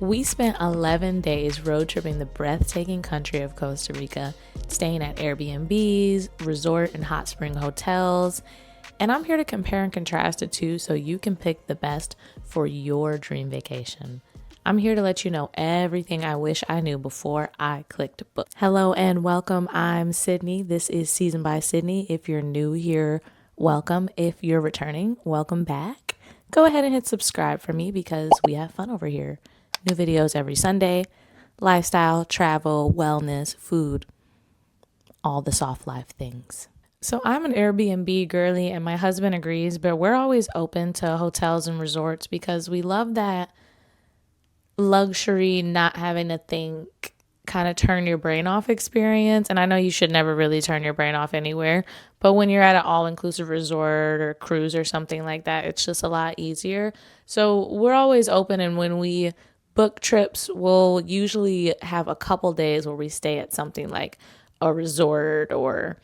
We spent 11 days road tripping the breathtaking country of Costa Rica, staying at Airbnbs, resort and hot spring hotels, and I'm here to compare and contrast the two so you can pick the best for your dream vacation. I'm here to let you know everything I wish I knew before I clicked book. Hello and welcome. I'm Sydney. This is Season by Sydney. If you're new here, welcome. If you're returning, welcome back. Go ahead and hit subscribe for me because we have fun over here. New videos every Sunday, lifestyle, travel, wellness, food, all the soft life things. So I'm an Airbnb girly and my husband agrees, but we're always open to hotels and resorts because we love that luxury, not having to think, kind of turn your brain off experience. And I know you should never really turn your brain off anywhere, but when you're at an all-inclusive resort or cruise or something like that, it's just a lot easier. So we're always open, and when we book trips, we'll usually have a couple days where we stay at something like a resort or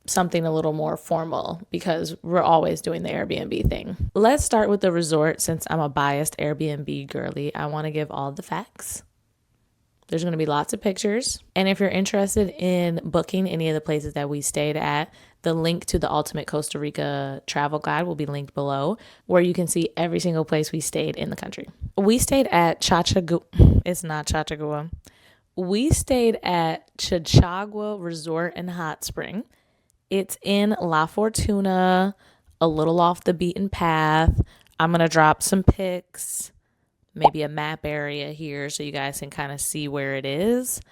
something a little more formal because we're always doing the Airbnb thing. Let's start with the resort. Since I'm a biased Airbnb girly, I want to give all the facts. There's going to be lots of pictures. And if you're interested in booking any of the places that we stayed at, the link to the Ultimate Costa Rica travel guide will be linked below, where you can see every single place we stayed in the country. We stayed at It's not Chachagua. We stayed at Chachagua Resort and Hot Spring. It's in La Fortuna, a little off the beaten path. I'm going to drop some pics, maybe a map area here so you guys can kind of see where it is.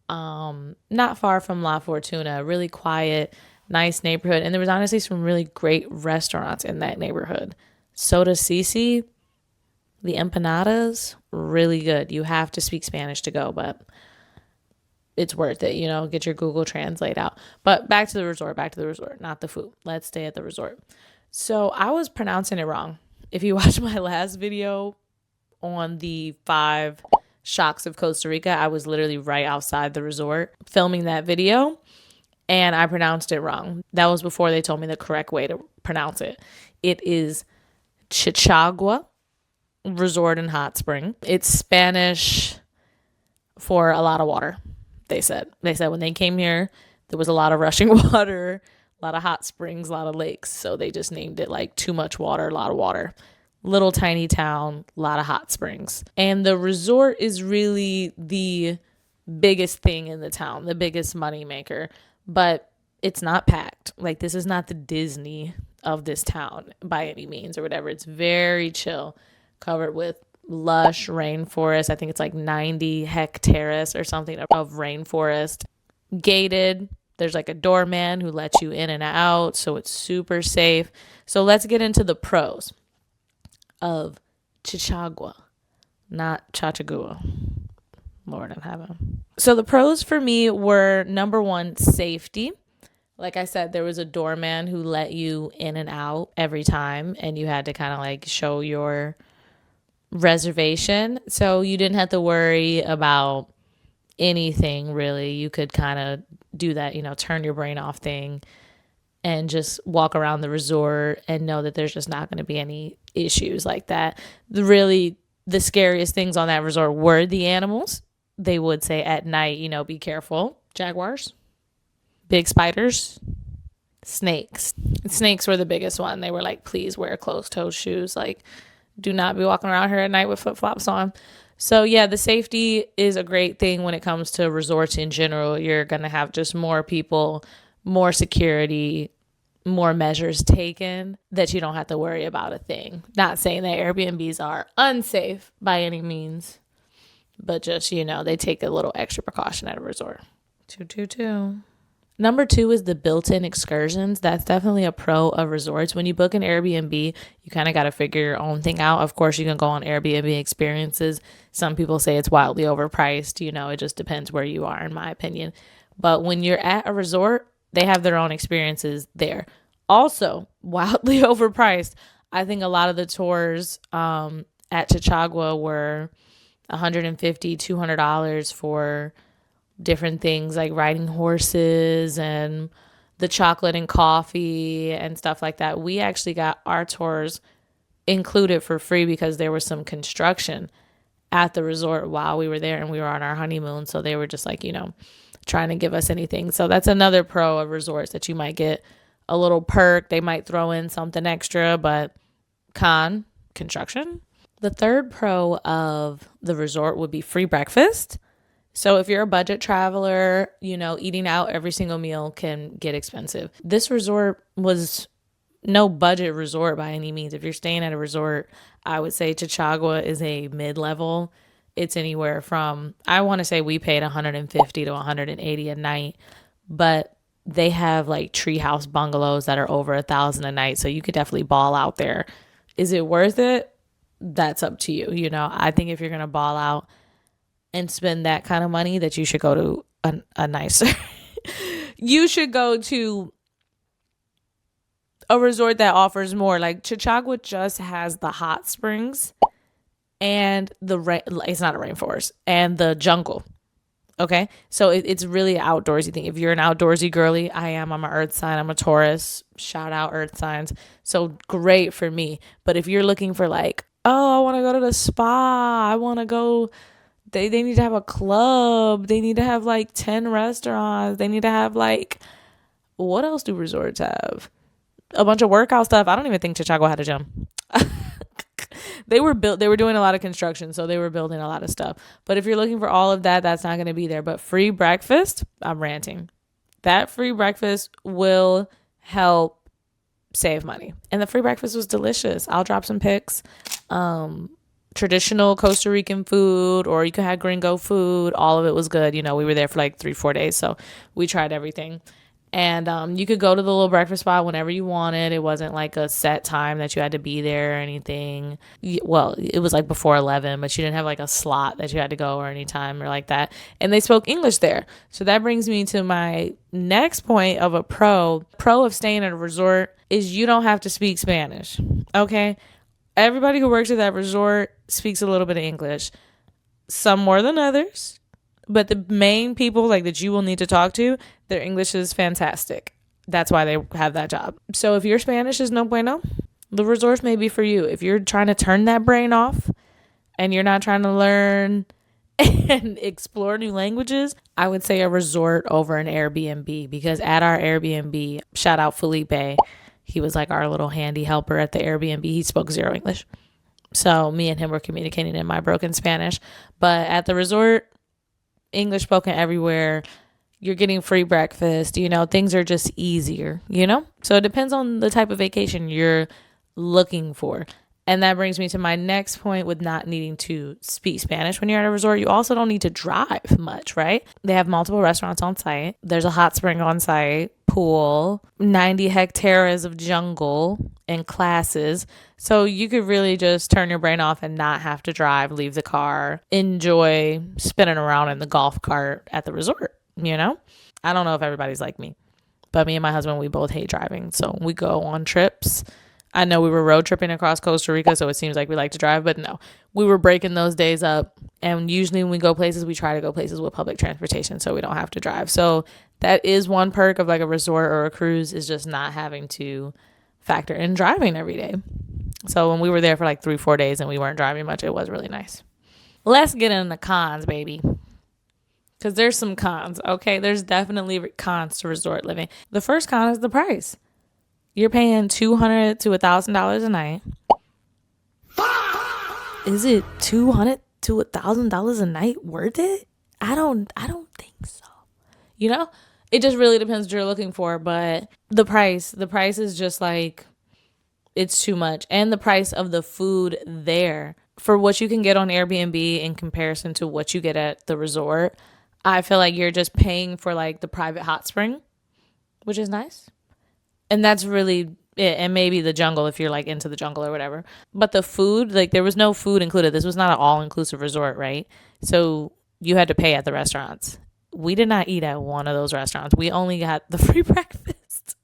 Not far from La Fortuna, really quiet, nice neighborhood. And there was honestly some really great restaurants in that neighborhood. Soda Sisi, the empanadas, really good. You have to speak Spanish to go, but it's worth it, get your Google Translate out. But back to the resort, not the food. Let's stay at the resort. So I was pronouncing it wrong. If you watch my last video on the 5 shocks of Costa Rica, I was literally right outside the resort filming that video, and I pronounced it wrong. That was before they told me the correct way to pronounce it. It is Chachagua Resort and Hot Spring. It's Spanish for a lot of water. They said when they came here, there was a lot of rushing water, a lot of hot springs, a lot of lakes. So they just named it like too much water, a lot of water. Little tiny town, a lot of hot springs. And the resort is really the biggest thing in the town, the biggest money maker. But it's not packed. Like, this is not the Disney of this town by any means or whatever. It's very chill, covered with lush rainforest. I think it's like 90 hectares or something of rainforest. Gated. There's like a doorman who lets you in and out, so it's super safe. So let's get into the pros of Chachagua, not Chachagua. Lord in heaven. So the pros for me were, number one, safety. Like I said, there was a doorman who let you in and out every time, and you had to kind of like show your reservation. So you didn't have to worry about anything really. You could kind of do that, turn your brain off thing and just walk around the resort and know that there's just not going to be any issues like that. The scariest things on that resort were the animals. They would say at night, be careful. Jaguars, big spiders, snakes. Snakes were the biggest one. They were like, please wear closed-toed shoes. Like, do not be walking around here at night with flip-flops on. So yeah, the safety is a great thing when it comes to resorts in general. You're going to have just more people, more security, more measures taken that you don't have to worry about a thing. Not saying that Airbnbs are unsafe by any means, but just, they take a little extra precaution at a resort. 222. Number 2 is the built-in excursions. That's definitely a pro of resorts. When you book an Airbnb, you kind of got to figure your own thing out. Of course, you can go on Airbnb experiences. Some people say it's wildly overpriced. It just depends where you are, in my opinion. But when you're at a resort, they have their own experiences there. Also, wildly overpriced. I think a lot of the tours at Chachagua were $150, $200 for different things like riding horses and the chocolate and coffee and stuff like that. We actually got our tours included for free because there was some construction at the resort while we were there, and we were on our honeymoon. So they were just like, trying to give us anything. So that's another pro of resorts, that you might get a little perk. They might throw in something extra, but con, construction. The third pro of the resort would be free breakfast. So if you're a budget traveler, eating out every single meal can get expensive. This resort was no budget resort by any means. If you're staying at a resort, I would say Chichagua is a mid-level. It's anywhere from, I want to say we paid 150 to 180 a night, but they have like treehouse bungalows that are over 1,000 a night. So you could definitely ball out there. Is it worth it? That's up to you. I think if you're going to ball out and spend that kind of money, that you should go to a nicer, you should go to a resort that offers more. Like Chichagua just has the hot springs and it's not a rainforest, and the jungle. Okay. So it's really an outdoorsy thing. If you're an outdoorsy girly, I'm an earth sign. I'm a Taurus. Shout out earth signs. So great for me. But if you're looking for like, oh, I want to go to the spa, I want to go, they need to have a club. They need to have like 10 restaurants. They need to have like, what else do resorts have? A bunch of workout stuff. I don't even think Chichagua had a gym. They were doing a lot of construction, so they were building a lot of stuff. But if you're looking for all of that, that's not going to be there. But free breakfast, I'm ranting. That free breakfast will help save money. And the free breakfast was delicious. I'll drop some pics. Traditional Costa Rican food, or you could have gringo food. All of it was good. We were there for like 3-4 days, so we tried everything. And you could go to the little breakfast spot whenever you wanted. It wasn't like a set time that you had to be there or anything. Well, it was like before 11, but you didn't have like a slot that you had to go or any time or like that. And they spoke English there. So that brings me to my next point of a pro of staying at a resort is you don't have to speak Spanish. Okay? Everybody who works at that resort speaks a little bit of English. Some more than others. But the main people like that you will need to talk to, their English is fantastic. That's why they have that job. So if your Spanish is no bueno, the resort may be for you. If you're trying to turn that brain off and you're not trying to learn and explore new languages, I would say a resort over an Airbnb, because at our Airbnb, shout out Felipe, he was like our little handy helper at the Airbnb. He spoke zero English. So me and him were communicating in my broken Spanish. But at the resort, English spoken everywhere. You're getting free breakfast. Things are just easier, So it depends on the type of vacation you're looking for. And that brings me to my next point with not needing to speak Spanish when you're at a resort. You also don't need to drive much, right? They have multiple restaurants on site. There's a hot spring on site, pool, 90 hectares of jungle and classes. So you could really just turn your brain off and not have to drive, leave the car, enjoy spinning around in the golf cart at the resort, I don't know if everybody's like me, but me and my husband, we both hate driving. So we go on trips. I know we were road tripping across Costa Rica, so it seems like we like to drive, but no, we were breaking those days up. And usually when we go places, we try to go places with public transportation so we don't have to drive. So that is one perk of like a resort or a cruise, is just not having to factor in driving every day. So when we were there for like 3-4 days and we weren't driving much, it was really nice. Let's get into cons, baby. Because there's some cons, okay? There's definitely cons to resort living. The first con is the price. You're paying $200 to $1,000 a night. Is it $200 to $1,000 a night worth it? I don't think so. It just really depends what you're looking for. But the price is just like, it's too much. And the price of the food there for what you can get on Airbnb in comparison to what you get at the resort, I feel like you're just paying for like the private hot spring, which is nice. And that's really it. And maybe the jungle if you're like into the jungle or whatever. But the food, like there was no food included. This was not an all-inclusive resort, right? So you had to pay at the restaurants. We did not eat at one of those restaurants. We only got the free breakfast.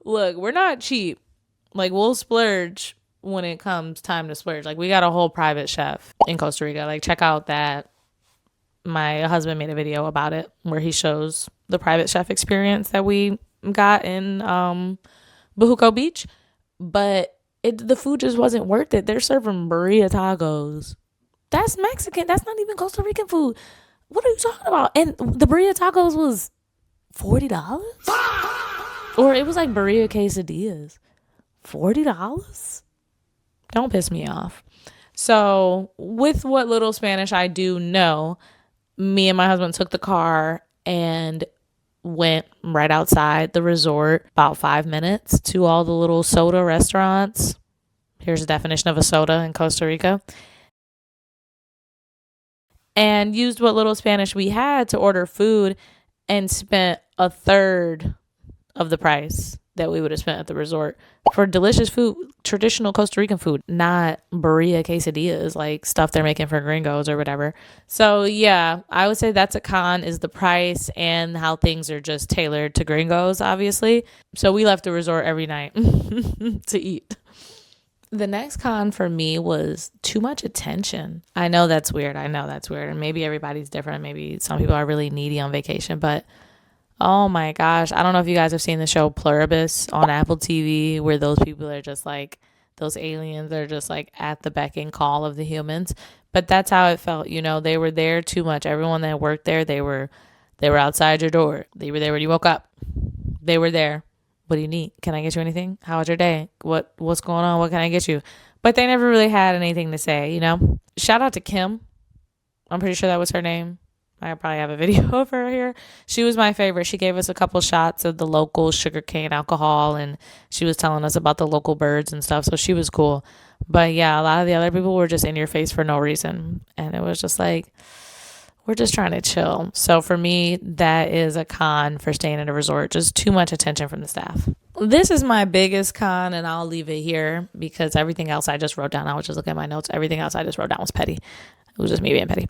Look, we're not cheap. Like we'll splurge when it comes time to splurge. Like we got a whole private chef in Costa Rica. Like check out that. My husband made a video about it where he shows the private chef experience that we got in Bajuco Beach, but the food just wasn't worth it. They're serving burrito tacos That's Mexican. That's not even Costa Rican food. What are you talking about? And the burrito tacos was $40? Or it was like burrito quesadillas. $40? Don't piss me off. So, with what little Spanish I do know, me and my husband took the car and went right outside the resort, about 5 minutes, to all the little soda restaurants. Here's a definition of a soda in Costa Rica. And used what little Spanish we had to order food and spent a third of the price that we would have spent at the resort for delicious food, traditional Costa Rican food, not burrito quesadillas, like stuff they're making for gringos or whatever. So yeah, I would say that's a con, is the price and how things are just tailored to gringos, obviously. So we left the resort every night to eat. The next con for me was too much attention. I know that's weird. And maybe everybody's different. Maybe some people are really needy on vacation, but oh my gosh. I don't know if you guys have seen the show Pluribus on Apple TV, where those people are just like, those aliens are just like at the beck and call of the humans. But that's how it felt. You know, they were there too much. Everyone that worked there, they were outside your door. They were there when you woke up. They were there. What do you need? Can I get you anything? How was your day? What's going on? What can I get you? But they never really had anything to say, you know? Shout out to Kim. I'm pretty sure that was her name. I probably have a video of her here. She was my favorite. She gave us a couple shots of the local sugarcane alcohol, and she was telling us about the local birds and stuff. So she was cool. But yeah, a lot of the other people were just in your face for no reason. And it was just like, we're just trying to chill. So for me, that is a con for staying at a resort. Just too much attention from the staff. This is my biggest con, and I'll leave it here because everything else I just wrote down, I was just looking at my notes. Everything else I just wrote down was petty. It was just me being petty.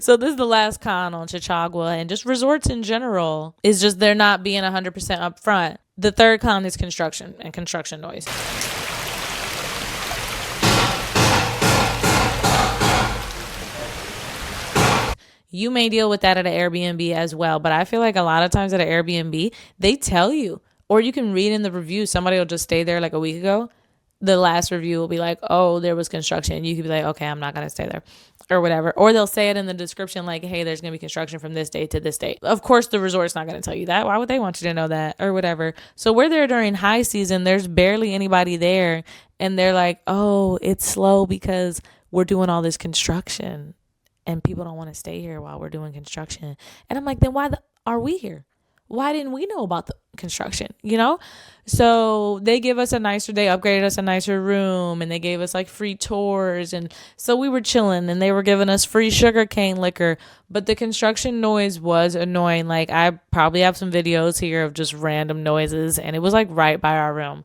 So this is the last con on Chichagua and just resorts in general, is just they're not being 100% upfront. The third con is construction and construction noise. You may deal with that at an Airbnb as well, but I feel like a lot of times at an Airbnb, they tell you, or you can read in the review, somebody will just stay there like a week ago. The last review will be like, oh, there was construction. You could be like, okay, I'm not going to stay there or whatever. Or they'll say it in the description like, hey, there's going to be construction from this date to this date. Of course, the resort's not going to tell you that. Why would they want you to know that or whatever? So we're there during high season. There's barely anybody there. And they're like, oh, it's slow because we're doing all this construction. And people don't want to stay here while we're doing construction. And I'm like, then why are we here? Why didn't we know about the construction, you know? So they upgraded us a nicer room, and they gave us like free tours. And so we were chilling, and they were giving us free sugarcane liquor. But the construction noise was annoying. Like, I probably have some videos here of just random noises, and it was like right by our room.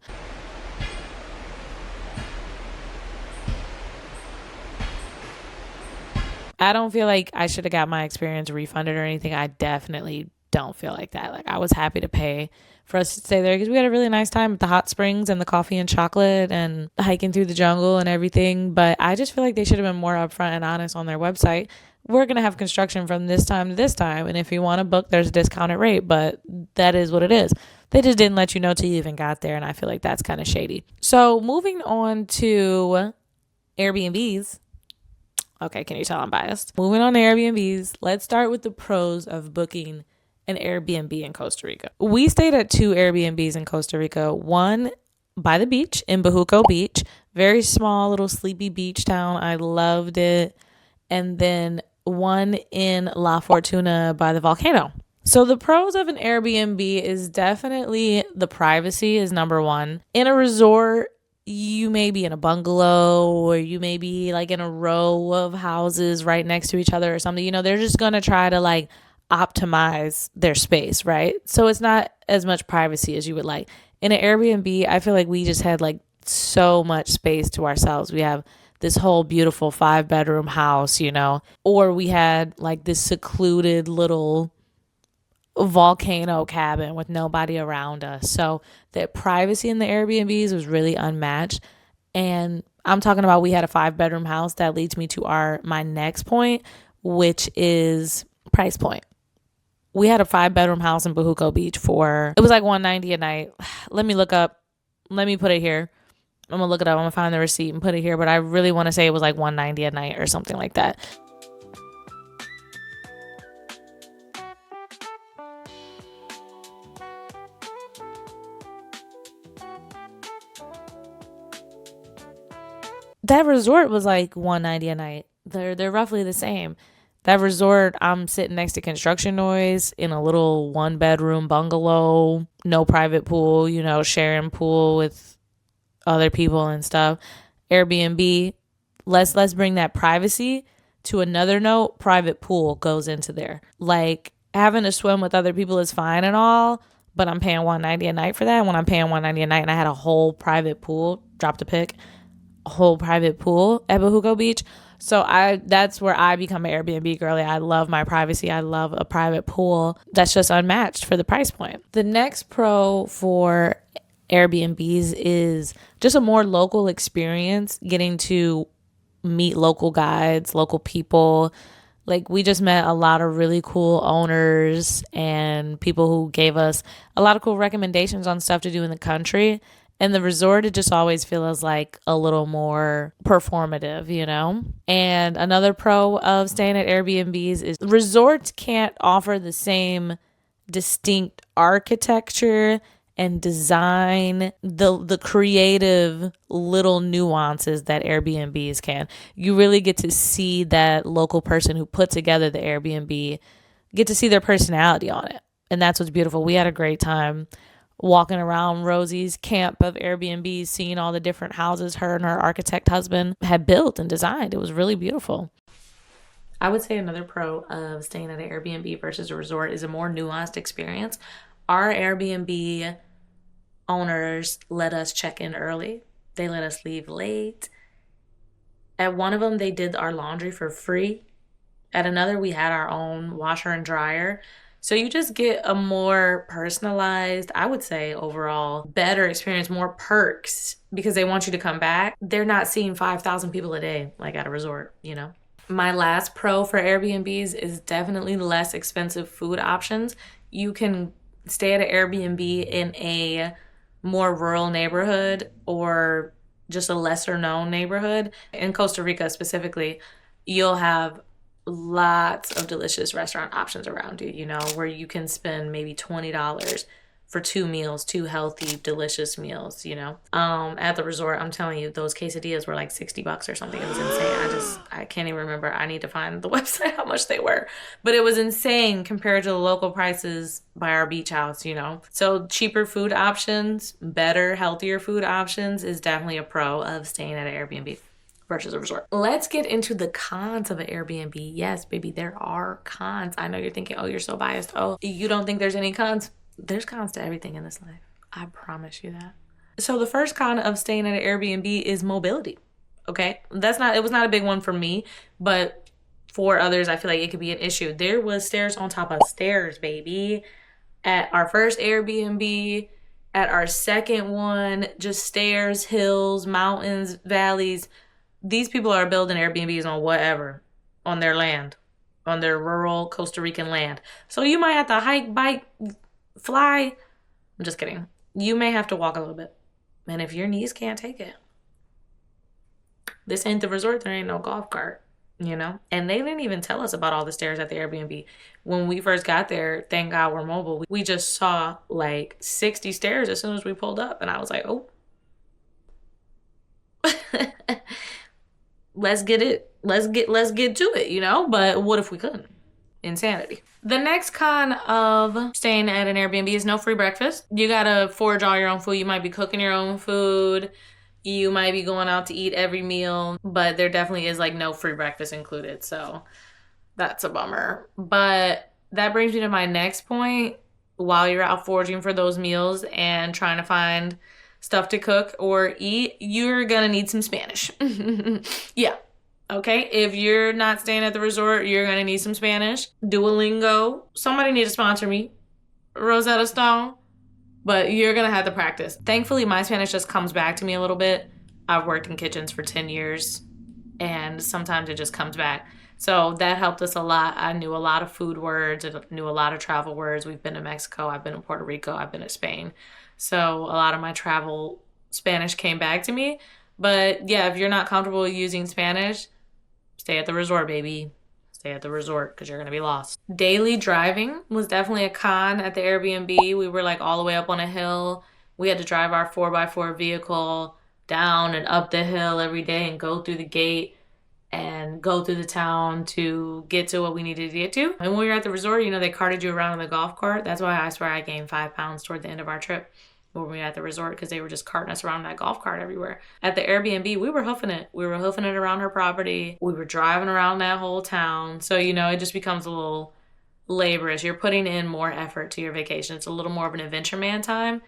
I don't feel like I should have got my experience refunded or anything. I definitely don't feel like that. Like, I was happy to pay for us to stay there because we had a really nice time at the hot springs and the coffee and chocolate and hiking through the jungle and everything. But I just feel like they should have been more upfront and honest on their website. We're going to have construction from this time to this time. And if you want to book, there's a discounted rate, but that is what it is. They just didn't let you know till you even got there. And I feel like that's kind of shady. So moving on to Airbnbs. Okay, can you tell I'm biased? Moving on to Airbnbs, let's start with the pros of booking an Airbnb in Costa Rica. We stayed at 2 Airbnbs in Costa Rica. One by the beach in Bajuco Beach, very small little sleepy beach town. I loved it. And then one in La Fortuna by the volcano. So the pros of an Airbnb is definitely the privacy is number one. In a resort, you may be in a bungalow, or you may be like in a row of houses right next to each other or something. You know, they're just going to try to like optimize their space, right? So it's not as much privacy as you would like. In an Airbnb, I feel like we just had like so much space to ourselves. We have this whole beautiful 5-bedroom house, you know, or we had like this secluded little volcano cabin with nobody around us. So the privacy in the Airbnbs was really unmatched. And I'm talking about, we had a 5-bedroom house. That leads me to my next point, which is price point. We had a 5-bedroom house in Bajuco Beach it was like $190 a night. Let me put it here. I'm gonna look it up. I'm gonna find the receipt and put it here, but I really want to say it was like $190 a night or something like that. That resort was like $190 a night. They're roughly the same. That resort, I'm sitting next to construction noise in a little 1 bedroom bungalow, no private pool, sharing pool with other people and stuff. Airbnb, let's bring that privacy to another note. Private pool goes into there. Like, having to swim with other people is fine and all, but I'm paying $190 a night for that. When I'm paying $190 a night and I had a whole private pool, dropped a pic, a whole private pool at Bahugo Beach. So that's where I become an Airbnb girly. I love my privacy. I love a private pool that's just unmatched for the price point. The next pro for Airbnbs is just a more local experience, getting to meet local guides, local people. Like, we just met a lot of really cool owners and people who gave us a lot of cool recommendations on stuff to do in the country. And the resort, it just always feels like a little more performative, And another pro of staying at Airbnbs is resorts can't offer the same distinct architecture and design, the creative little nuances that Airbnbs can. You really get to see that local person who put together the Airbnb, get to see their personality on it. And that's what's beautiful. We had a great time walking around Rosie's camp of Airbnbs, seeing all the different houses her and her architect husband had built and designed. It was really beautiful. I would say another pro of staying at an Airbnb versus a resort is a more nuanced experience. Our Airbnb owners let us check in early. They let us leave late. At one of them, they did our laundry for free. At another, we had our own washer and dryer. So you just get a more personalized, I would say overall, better experience, more perks because they want you to come back. They're not seeing 5,000 people a day like at a resort, My last pro for Airbnbs is definitely less expensive food options. You can stay at an Airbnb in a more rural neighborhood or just a lesser known neighborhood. In Costa Rica specifically, you'll have lots of delicious restaurant options around you, where you can spend maybe $20 for 2 meals, 2 healthy, delicious meals, At the resort, I'm telling you, those quesadillas were like $60 or something. It was insane. I can't even remember. I need to find the website how much they were. But it was insane compared to the local prices by our beach house, So cheaper food options, better, healthier food options is definitely a pro of staying at an Airbnb versus a resort. Let's get into the cons of an Airbnb. Yes, baby, there are cons. I know you're thinking, oh, you're so biased. Oh, you don't think there's any cons? There's cons to everything in this life. I promise you that. So the first con of staying at an Airbnb is mobility. Okay? It was not a big one for me, but for others, I feel like it could be an issue. There was stairs on top of stairs, baby. At our first Airbnb, at our second one, just stairs, hills, mountains, valleys. These people are building Airbnbs on whatever, on their land, on their rural Costa Rican land. So you might have to hike, bike, fly. I'm just kidding. You may have to walk a little bit. And if your knees can't take it, this ain't the resort. There ain't no golf cart, And they didn't even tell us about all the stairs at the Airbnb. When we first got there, thank God we're mobile. We just saw like 60 stairs as soon as we pulled up. And I was like, oh. Let's get to it, but what if we couldn't? Insanity. The next con of staying at an Airbnb is no free breakfast. You gotta forage all your own food. You might be cooking your own food. You might be going out to eat every meal, but there definitely is like no free breakfast included. So that's a bummer. But that brings me to my next point. While you're out foraging for those meals and trying to find stuff to cook or eat, you're gonna need some Spanish. Yeah. Okay? If you're not staying at the resort, you're gonna need some Spanish. Duolingo. Somebody need to sponsor me. Rosetta Stone. But you're gonna have to practice. Thankfully, my Spanish just comes back to me a little bit. I've worked in kitchens for 10 years and sometimes it just comes back. So that helped us a lot. I knew a lot of food words. I knew a lot of travel words. We've been to Mexico. I've been to Puerto Rico. I've been to Spain. So a lot of my travel Spanish came back to me. But yeah, if you're not comfortable using Spanish, stay at the resort, baby. Stay at the resort because you're going to be lost. Daily driving was definitely a con at the Airbnb. We were like all the way up on a hill. We had to drive our 4x4 vehicle down and up the hill every day and go through the gate and go through the town to get to what we needed to get to. And when we were at the resort, you know, they carted you around in the golf cart. That's why I swear I gained 5 pounds toward the end of our trip when we were at the resort, because they were just carting us around in that golf cart everywhere. At the Airbnb, we were hoofing it. We were hoofing it around her property. We were driving around that whole town. So, you know, it just becomes a little laborious. You're putting in more effort to your vacation. It's a little more of an adventure man time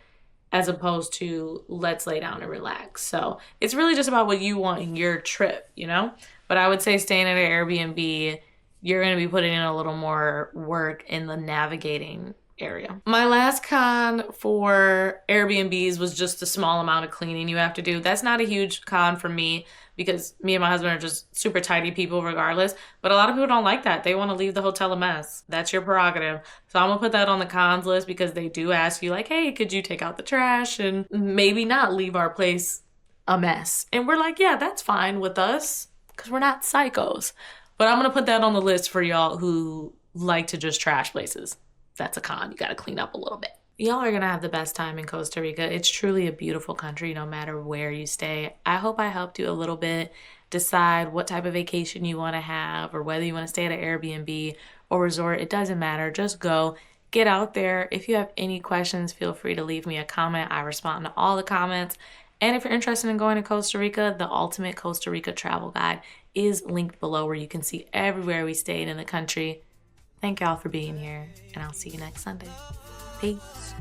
as opposed to let's lay down and relax. So it's really just about what you want in your trip, you know? But I would say staying at an Airbnb, you're going to be putting in a little more work in the navigating area. My last con for Airbnbs was just the small amount of cleaning you have to do. That's not a huge con for me because me and my husband are just super tidy people regardless. But a lot of people don't like that. They want to leave the hotel a mess. That's your prerogative. So I'm going to put that on the cons list because they do ask you like, hey, could you take out the trash and maybe not leave our place a mess? And we're like, yeah, that's fine with us because we're not psychos. But I'm going to put that on the list for y'all who like to just trash places. That's a con. You got to clean up a little bit. Y'all are going to have the best time in Costa Rica. It's truly a beautiful country no matter where you stay. I hope I helped you a little bit decide what type of vacation you want to have or whether you want to stay at an Airbnb or resort. It doesn't matter. Just go. Get out there. If you have any questions, feel free to leave me a comment. I respond to all the comments. And if you're interested in going to Costa Rica, the Ultimate Costa Rica Travel Guide is linked below where you can see everywhere we stayed in the country. Thank y'all for being here, and I'll see you next Sunday. Peace.